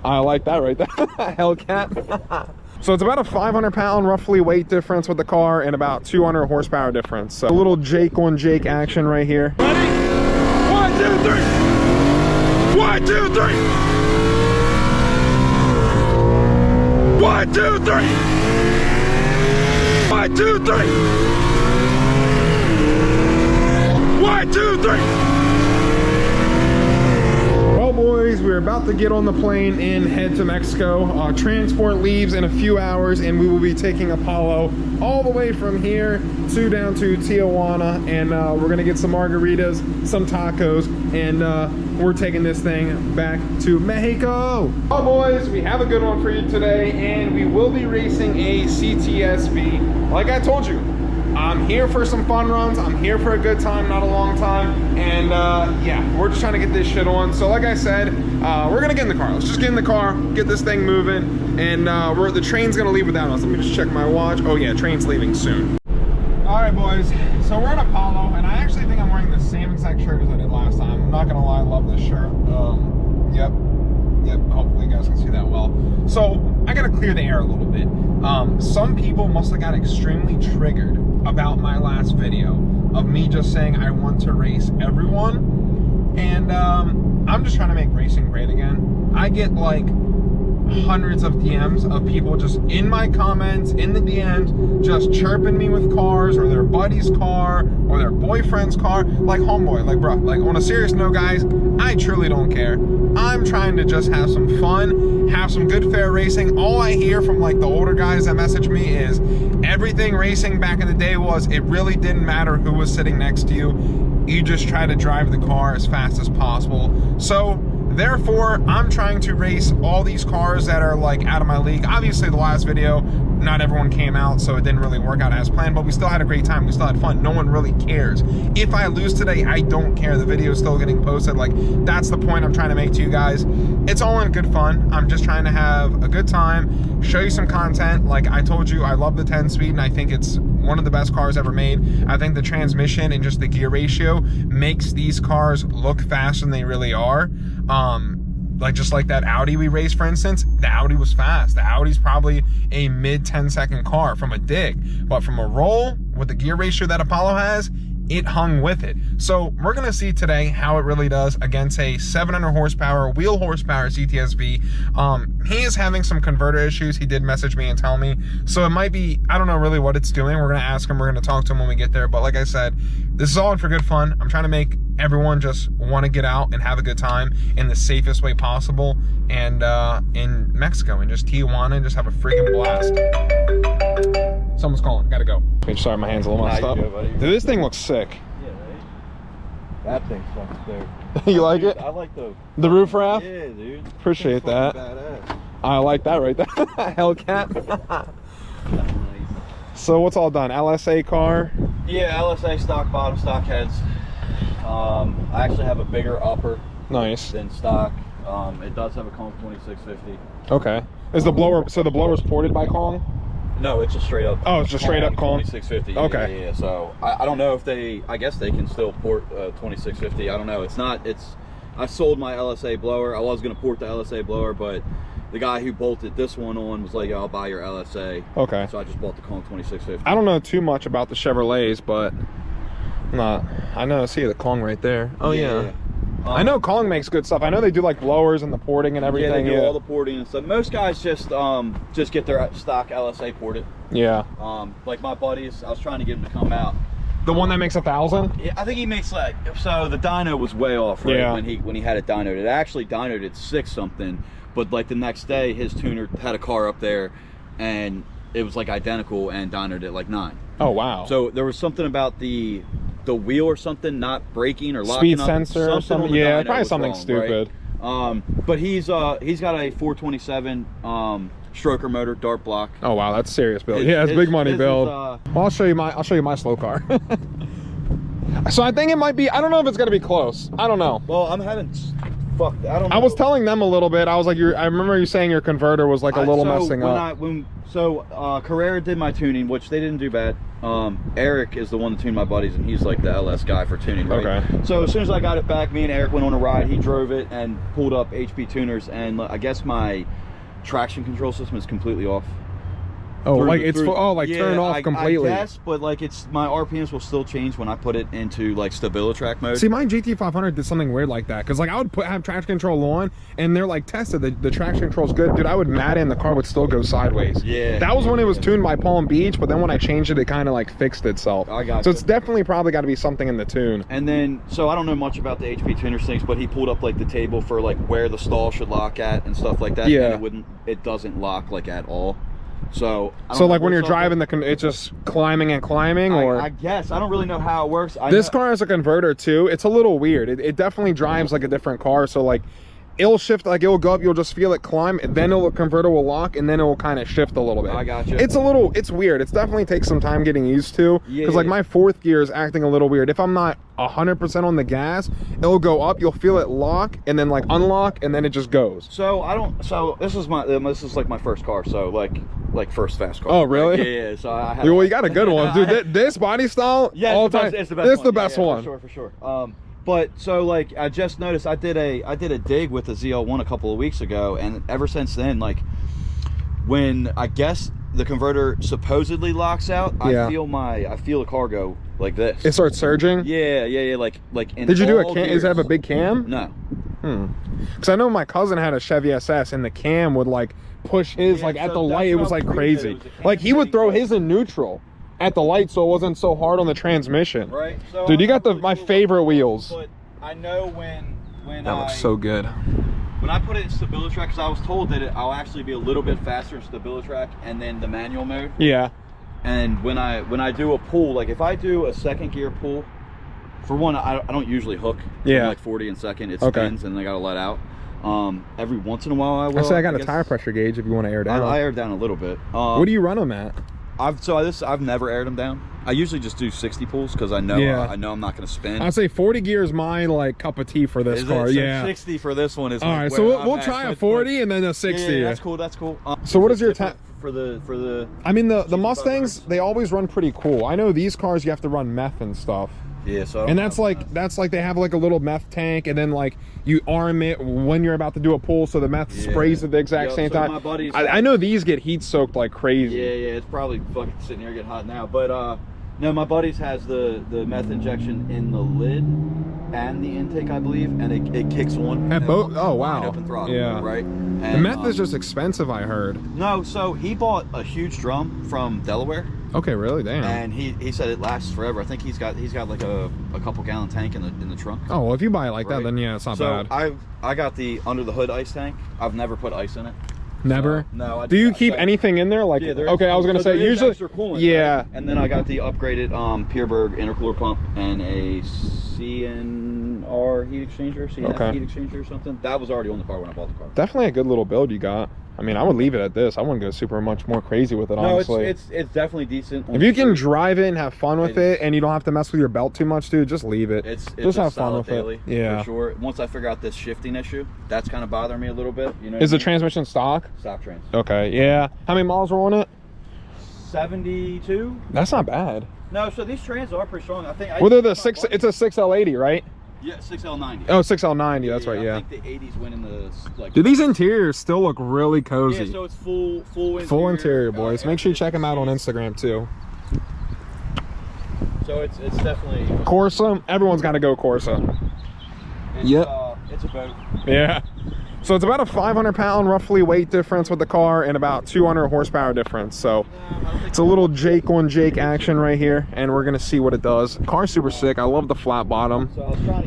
I like that right there. Hellcat. So it's about a 500-pound roughly weight difference with the car and about 200 horsepower difference. So a little Jake on Jake action right here. Ready? 1, 2, 3. 1, 2, 3. 1, 2, 3. 1, 2, 3. 1, 2, 3. Well, boys, we're about to get on the plane and head to Mexico. Transport leaves in a few hours, and we will be taking Apollo all the way from here down to Tijuana, and we're gonna get some margaritas, some tacos, and we're taking this thing back to Mexico. Well, boys, we have a good one for you today, and we will be racing a CTSV. Like I told you, I'm here for some fun runs. I'm here for a good time, not a long time. And yeah, we're just trying to get this shit on. So like I said, we're gonna get in the car. Let's just get in the car, get this thing moving. And the train's gonna leave without us. Let me just check my watch. Oh yeah, train's leaving soon. All right, boys, so we're at Apollo, and I actually think I'm wearing the same exact shirt as I did last time. I'm not gonna lie, I love this shirt. Yep, hopefully you guys can see that well. So I gotta clear the air a little bit. Some people must have got extremely triggered about my last video of me just saying I want to race everyone, and I'm just trying to make racing great again. I get like hundreds of DMs of people just in my comments, in the DMs, just chirping me with cars, or their buddy's car, or their boyfriend's car. Like, homeboy, like, bro, like, on a serious note, guys, I truly don't care. I'm trying to just have some fun, have some good fair racing. All I hear from like the older guys that message me is everything racing back in the day was, it really didn't matter who was sitting next to you. You just try to drive the car as fast as possible. So therefore, I'm trying to race all these cars that are like out of my league. Obviously, the last video, not everyone came out, so it didn't really work out as planned, but we still had a great time. We still had fun. No one really cares. If I lose today, I don't care. The video is still getting posted. Like, that's the point I'm trying to make to you guys. It's all in good fun. I'm just trying to have a good time, show you some content. Like I told you, I love the 10-speed, and I think it's one of the best cars ever made. I think the transmission and just the gear ratio makes these cars look faster than they really are. Like just like that Audi we raced, for instance, the Audi was fast. The Audi's probably a mid 10-second car from a dig, but from a roll with the gear ratio that Apollo has, it hung with it. So we're gonna see today how it really does against a 700 horsepower wheel horsepower CTSV. He is having some converter issues. He did message me and tell me, so it might be, I don't know really what it's doing. We're gonna ask him, we're gonna talk to him when we get there. But like I said, this is all for good fun. I'm trying to make everyone just want to get out and have a good time in the safest way possible, and in Mexico, and just Tijuana, and just have a freaking blast. Someone's calling, gotta go. Sorry, my hand's a little messed up. Dude, this thing looks sick. Yeah, right? That thing's fucking sick. You like it? I like the roof raft? Yeah, dude. Appreciate that. Badass. I like that right there. Hellcat. Nice. So what's all done? LSA car? Yeah, LSA stock bottom, stock heads. I actually have a bigger upper Nice. than stock. It does have a Kong 2650. Okay. Is the blower, so the blower's ported by Kong? No, it's a straight up. Oh, it's just straight up Kong? 2650. Okay. Yeah. So I don't know if they, I guess they can still port 2650. I don't know. It's not, I sold my LSA blower. I was going to port the LSA blower, but the guy who bolted this one on was like, I'll buy your LSA. Okay. So I just bought the Kong 2650. I don't know too much about the Chevrolets, but I know, see the Kong right there. Oh yeah. I know Kong makes good stuff. I know they do like blowers and the porting and everything. Yeah, they do all the porting and stuff. Most guys just get their stock LSA ported. Yeah. Like my buddies, I was trying to get him to come out. The one that makes 1,000? Yeah, I think he makes like, so the dyno was way off, right? Yeah. When he had it dynoed. It actually dynoed at 6 something, but like the next day his tuner had a car up there and it was like identical and dynoed at like 9. Oh wow. So there was something about the wheel or something not braking or locking speed up. Sensor or something. Yeah, probably something wrong, stupid. Right? But he's got a 427 stroker motor, dart block. Oh wow, that's serious build. Yeah, it's big money build. Well, I'll show you my slow car. So I think it might be, I don't know if it's gonna be close. I don't know. Well, I'm having, fuck, I don't know. I was telling them a little bit. I was like, I remember you saying your converter was like a little messing up. So Carrera did my tuning, which they didn't do bad. Eric is the one to tune my buddies, and he's like the LS guy for tuning, right? Okay. So as soon as I got it back, me and Eric went on a ride. He drove it and pulled up HP tuners, and I guess my traction control system is completely off. Oh, like it's turned off completely. I guess, but like it's my RPMs will still change when I put it into like StabiliTrak mode. See, my GT500 did something weird like that, because like I would have traction control on, and they're like tested the traction control's good, dude. I would mat in, the car would still go sideways. Yeah, that was when it was tuned by Palm Beach, but then when I changed it, it kind of like fixed itself. I got so you. It's definitely probably got to be something in the tune. And then, so I don't know much about the HP tuners things, but he pulled up like the table for like where the stall should lock at and stuff like that. Yeah, and it doesn't lock like at all. So like when you're driving, it's just climbing and climbing, or I guess I don't really know how it works. This car has a converter too. It's a little weird. It definitely drives like a different car. So like it'll shift, like it'll go up, you'll just feel it climb, and then the converter will lock, and then it will kind of shift a little bit. I got you. It's weird. It's definitely takes some time getting used to, because like my fourth gear is acting a little weird. If I'm not 100% on the gas, it'll go up, you'll feel it lock, and then like unlock, and then it just goes. So this is like my first car, so like first fast car. Oh really? Right? Yeah. So I have, well, you got a good one, dude. This body style, yeah, all time, it's the best. It's the best one. For sure. But so like I just noticed I did a dig with the ZL1 a couple of weeks ago, and ever since then, like when I guess the converter supposedly locks out, I feel the car go like this. It starts surging. Yeah. Like. Did you do a cam? Does it have a big cam? No. Because I know my cousin had a Chevy SS, and the cam would like push his like at the light. It was like crazy. Like he would throw his in neutral at the light, so it wasn't so hard on the transmission. Right. So dude, you got my favorite wheels. But I know when that looks so good. When I put it in StabiliTrak, because I was told that I'll actually be a little bit faster in StabiliTrak and then the manual mode. Yeah. And when I do a pull, like if I do a second gear pull, for one, I don't usually hook. Yeah. Like 40 in second, it spins and I gotta let out. Every once in a while I will. I got a tire pressure gauge if you want to air down. I air down a little bit. What do you run them at? I've never aired them down. I usually just do 60 pulls because I know I'm not going to spin. I'd say 40 gear is my like cup of tea for this car. So yeah, 60 for this one is all right. So we'll try a 40 and then a 60. Yeah, that's cool. So what is your time for the? I mean the Mustangs, they always run pretty cool. I know these cars you have to run meth and stuff. Yeah, so and that's like they have like a little meth tank, and then like you arm it when you're about to do a pull, so the meth sprays at the exact same time. My buddies, I know these get heat soaked like crazy. Yeah, it's probably fucking sitting here getting hot now, but no, my buddies has the meth injection in the lid and the intake, I believe, and it kicks on at both. Oh wow. Open throttle, yeah. Right. And, the meth is just expensive, I heard. No, so he bought a huge drum from Delaware. Okay, really? Damn. And he said it lasts forever. I think he's got like a couple gallon tank in the trunk. Oh well, if you buy it like that, then yeah, it's not bad. I got the under the hood ice tank. I've never put ice in it. Never? So, no. Do you keep anything in there? Like, okay, I was gonna say usually. Coolant, yeah. Right? And then I got the upgraded Pierberg intercooler pump and a CNR heat exchanger, heat exchanger or something. That was already on the car when I bought the car. Definitely a good little build you got. I mean, I would leave it at this. I wouldn't go super much more crazy with it, honestly. No, it's definitely decent. If you can drive it and have fun with it, and you don't have to mess with your belt too much, dude, just leave it. Just have fun with it. Yeah, for sure. Once I figure out this shifting issue, that's kind of bothering me a little bit. You know, is the transmission stock? Stock trans. Okay, yeah. How many miles were on it? 72. That's not bad. No, so these trans are pretty strong. I think. Well, they're the six. It's a 6L80, right? Yeah, 6L90. Oh, 6L90. That's right. Yeah. I think the 80s went in the like. Dude, these interiors still look really cozy. Yeah, so it's full interior. Full interior, boys. Make sure you check them out on Instagram too. So it's definitely Corsa. Everyone's got to go Corsa. Yep. It's a boat. Yeah. So it's about a 500-pound roughly weight difference with the car and about 200 horsepower difference. So it's a little Jake on Jake action right here, and we're gonna see what it does. Car's super sick. I love the flat bottom.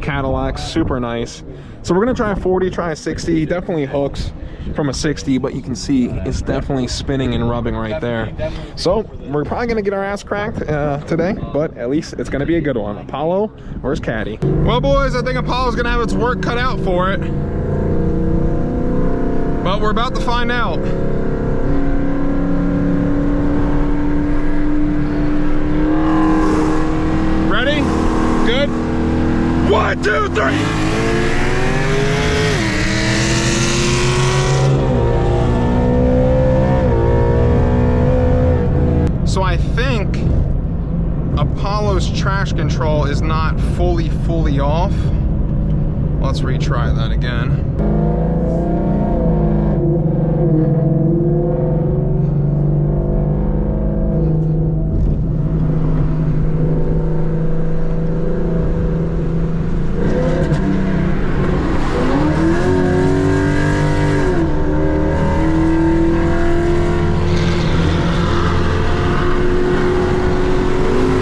Cadillac, super nice. So we're gonna try a 40, try a 60. He definitely hooks from a 60, but you can see it's definitely spinning and rubbing right there. So we're probably gonna get our ass cracked today, but at least it's gonna be a good one. Apollo, where's Caddy? Well, boys, I think Apollo's gonna have its work cut out for it. But we're about to find out. Ready? Good? 1, 2, 3. So I think control is not fully off. Let's retry that again.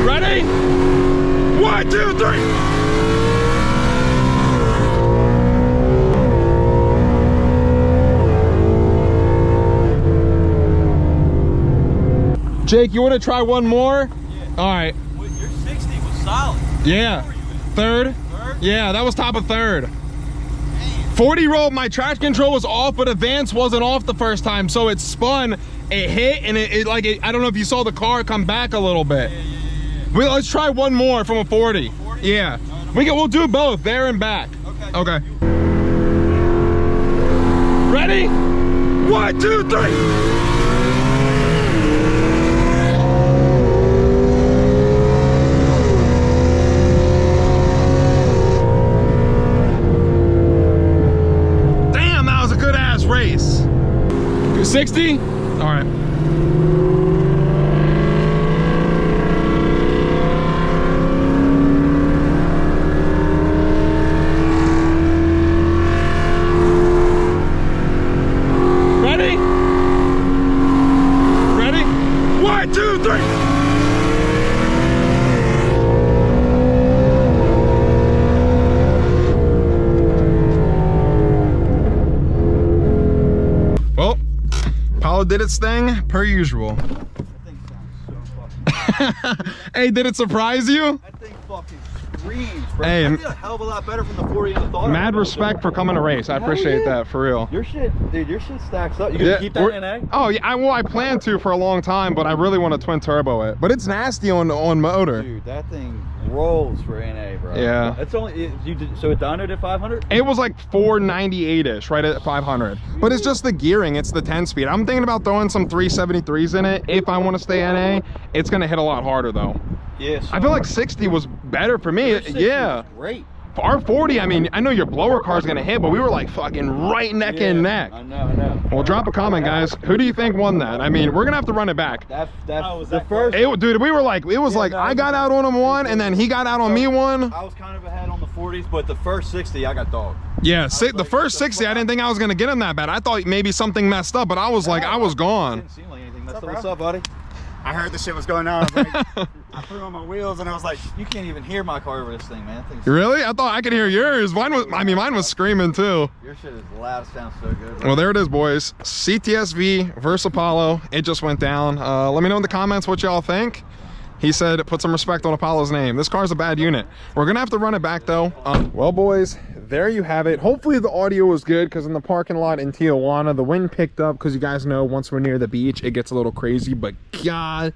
Ready? 1, 2, 3. Jake, you want to try one more? Yeah. All right. Wait, your 60 was solid. Yeah. Where were you in? Third? Third? Yeah, that was top of third. 40 roll, my traction control was off, but advance wasn't off the first time, so it spun, it hit, and I don't know if you saw the car come back a little bit. Yeah. Let's try one more from a 40. 40? Yeah. We'll do both, there and back. Okay. Okay. Ready? 1, 2, 3. Race. 60? All right. Ready? Ready? 1, 2, 3. Well, Apollo did its thing per usual. That thing sounds so fucking Hey, did it surprise you? That thing fucking screams, bro. Hey, I feel a hell of a lot better from the 40 than I thought. Mad respect for coming to race. I appreciate that, for real. Your shit, dude, your shit stacks up. You gonna keep that in A? Oh, yeah, I plan to for a long time, but I really want to twin turbo it. But it's nasty on motor. Dude, that thing rolls for NA, bro. Yeah. It's only, so it downed at 500? It was like 498-ish, right at 500. But it's just the gearing, it's the 10-speed. I'm thinking about throwing some 373s in it. If I want to stay NA, it's going to hit a lot harder, though. Yes. I feel like 60 was better for me. Yeah. Great. For our 40, I mean, I know your blower car's gonna hit, but we were like fucking right neck and neck. I know. Well, drop a comment, guys. Who do you think won that? I mean, we're gonna have to run it back. That's the first. Dude, we were like, it was like, I got out on him one, and then he got out on me one. I was kind of ahead on the 40s, but the first 60, I got dogged. Yeah, the first 60, I didn't think I was gonna get him that bad. I thought maybe something messed up, but I was like, I was gone. Didn't seem like anything messed up. What's up, buddy? I heard the shit was going on. I was like, I put on my wheels and I was like, You can't even hear my car over this thing, man. That thing's, Really? I thought I could hear yours. Mine was screaming too. your shit is loud. It sounds so good. Bro. Well, there it is, boys. CTSV versus Apollo. It just went down. Let me know in the comments what y'all think. He said, put some respect on Apollo's name. This car's a bad unit. We're gonna have to run it back though. Well, boys, there you have it. Hopefully the audio was good, because in the parking lot in Tijuana, the wind picked up, because you guys know once we're near the beach, it gets a little crazy. But God,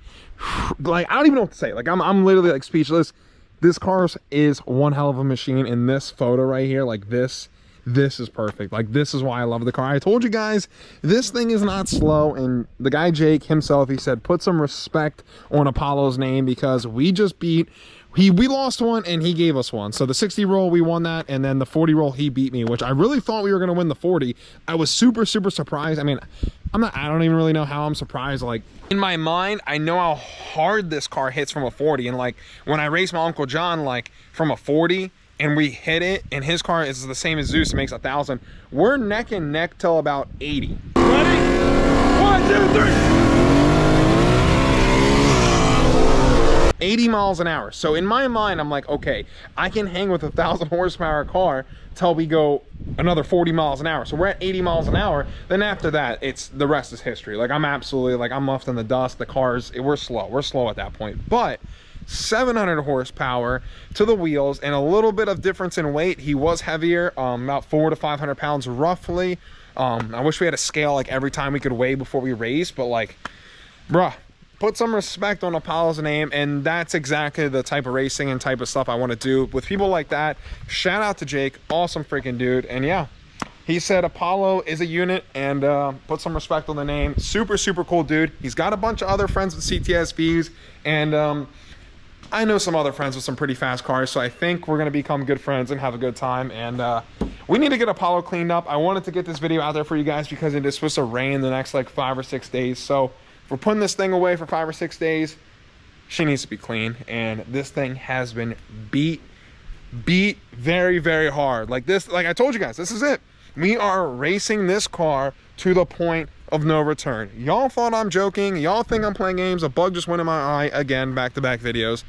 like, I don't even know what to say. Like, I'm literally like speechless. This car is one hell of a machine. In this photo right here, like this is perfect. Like, this is why I love the car. I told you guys, this thing is not slow. And the guy Jake himself, he said, put some respect on Apollo's name, because we just beat, we lost one and he gave us one. So the 60 roll, we won that, and then the 40 roll, he beat me, which I really thought we were going to win the 40. I was super surprised. I mean, I don't even really know how I'm surprised. Like, in my mind, I know how hard this car hits from a 40. And like, when I raced my Uncle John, like from a 40, and we hit it, and his car is the same as Zeus, it makes 1,000. We're neck and neck till about 80. Ready? 1, 2, 3. 80 miles an hour. So in my mind, I'm like, okay, I can hang with 1,000 horsepower car till we go another 40 miles an hour. So we're at 80 miles an hour. Then after that, the rest is history. Like, I'm absolutely, like, I'm left in the dust. The cars, we're slow at that point. But 700 horsepower to the wheels, and a little bit of difference in weight. He was heavier, about 400 to 500 pounds roughly. I wish we had a scale like every time we could weigh before we race, but like, bruh, put some respect on Apollo's name. And that's exactly the type of racing and type of stuff I want to do with people like that. Shout out to Jake, awesome freaking dude. And yeah, he said Apollo is a unit, and put some respect on the name. Super cool dude. He's got a bunch of other friends with CTSVs, and I know some other friends with some pretty fast cars, so I think we're gonna become good friends and have a good time. And we need to get Apollo cleaned up. I wanted to get this video out there for you guys because it is supposed to rain the next like 5 or 6 days. So if we're putting this thing away for 5 or 6 days, she needs to be clean. And this thing has been beat very, very hard. Like this, like I told you guys, this is it. We are racing this car to the point of no return. Y'all thought I'm joking. Y'all think I'm playing games. A bug just went in my eye again, back-to-back videos.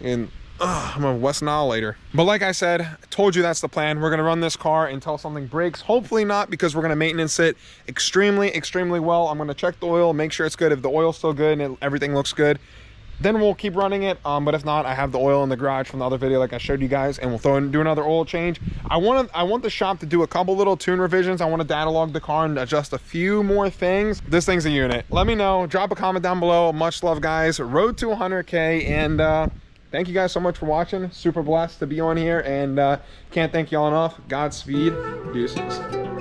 And I'm a West Nile later. But like I said, I told you that's the plan. We're gonna run this car until something breaks. Hopefully not, because we're gonna maintenance it extremely well. I'm gonna check the oil, make sure it's good. If the oil's still good and everything looks good, then we'll keep running it. But if not, I have the oil in the garage from the other video like I showed you guys, and we'll do another oil change. I want the shop to do a couple little tune revisions. I want to data log the car and adjust a few more things. This thing's a unit. Let me know. Drop a comment down below. Much love, guys. Road to 100K. And thank you guys so much for watching. Super blessed to be on here, and can't thank y'all enough. Godspeed. Deuces.